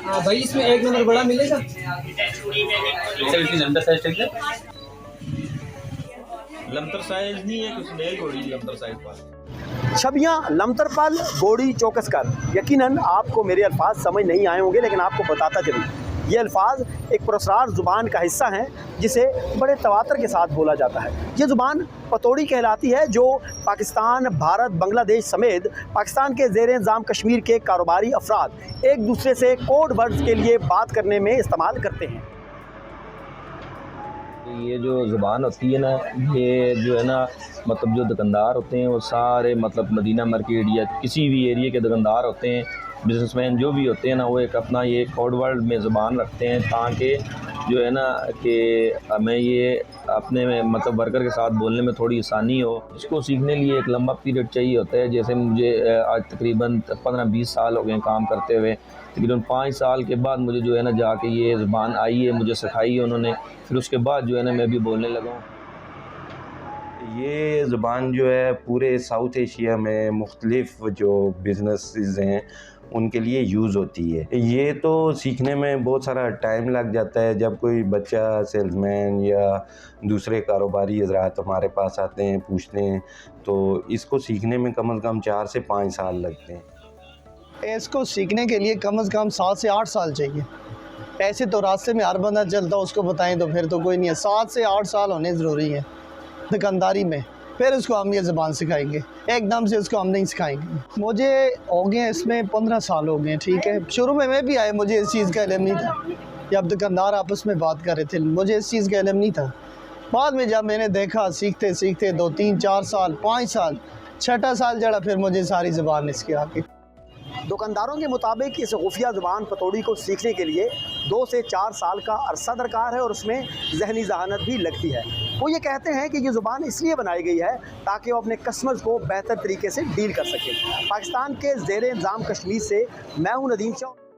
हाँ भाई, इसमें एक नंबर बड़ा मिलेगा। लंबर साइज ठीक है, लंबर साइज नहीं है कुछ नहीं, घोड़ी लंबर साइज पर छबियाँ लमतरपाल गोड़ी चौकसकर। यकीनन आपको मेरे अल्फाज समझ नहीं आए होंगे, लेकिन आपको बताता चलूँ, ये अल्फाज एक पुरस्कार ज़ुबान का हिस्सा हैं जिसे बड़े तवातर के साथ बोला जाता है। ये ज़ुबान पतौड़ी कहलाती है, जो पाकिस्तान, भारत, बांग्लादेश समेत पाकिस्तान के ज़ेर इंतज़ाम कश्मीर के कारोबारी अफराद एक दूसरे से कोड वर्ड्स के लिए बात करने में इस्तेमाल करते हैं। ये जो ज़ुबान होती है ना, ये जो है ना, मतलब जो दुकानदार होते हैं वो सारे, मतलब मदीना मार्केट या किसी भी एरिया के दुकानदार होते हैं, बिजनेसमैन जो भी होते हैं ना, वो एक अपना ये कोड वर्ड में ज़ुबान रखते हैं ताकि जो है ना कि हमें ये अपने में मतलब वर्कर के साथ बोलने में थोड़ी आसानी हो। इसको सीखने के लिए एक लंबा पीरियड चाहिए होता है। जैसे मुझे आज तकरीबन 15-20 साल हो गए काम करते हुए, तकरीबन 5 साल के बाद मुझे जो है ना जाके ये ज़ुबान आई है, मुझे सिखाई है उन्होंने, फिर उसके बाद जो है ना मैं भी बोलने लगा हूँ। ये ज़ुबान जो है पूरे साउथ एशिया में मुख्तलिफ़ जो बिज़नेसेस हैं उनके लिए यूज़ होती है। ये तो सीखने में बहुत सारा टाइम लग जाता है। जब कोई बच्चा सेल्समैन या दूसरे कारोबारी हज़रात हमारे पास आते हैं, पूछते हैं, तो इसको सीखने में कम से कम 4 से 5 साल लगते हैं। इसको सीखने के लिए कम से कम 7 से 8 साल चाहिए। ऐसे तो रास्ते में हर बंदा चलता उसको बताएं तो फिर तो कोई नहीं है। 7 से 8 साल होने ज़रूरी है दुकानदारी में, फिर उसको हम ये ज़बान सिखाएंगे। एकदम से उसको हम नहीं सिखाएंगे। मुझे हो गए इसमें 15 साल हो गए, ठीक है। शुरू में मैं भी आया, मुझे इस चीज़ का इल्म नहीं था। जब दुकानदार आपस में बात कर रहे थे, मुझे इस चीज़ का इल्म नहीं था। बाद में जब मैंने देखा, सीखते सीखते 2, 3, 4 साल, 5 साल, 6ठा साल जड़ा, फिर मुझे सारी ज़बान इसकी आके। दुकानदारों के मुताबिक इस खुफिया ज़ुबान पतौड़ी को सीखने के लिए 2 से 4 साल का अरसा दरकार है और उसमें जहनी जहानत भी लगती है। वो ये कहते हैं कि ये ज़ुबान इसलिए बनाई गई है ताकि वो अपने कस्टमर्स को बेहतर तरीके से डील कर सकें। पाकिस्तान के ज़ेर इंतज़ाम कश्मीर से मैं हूँ नदीम शाह।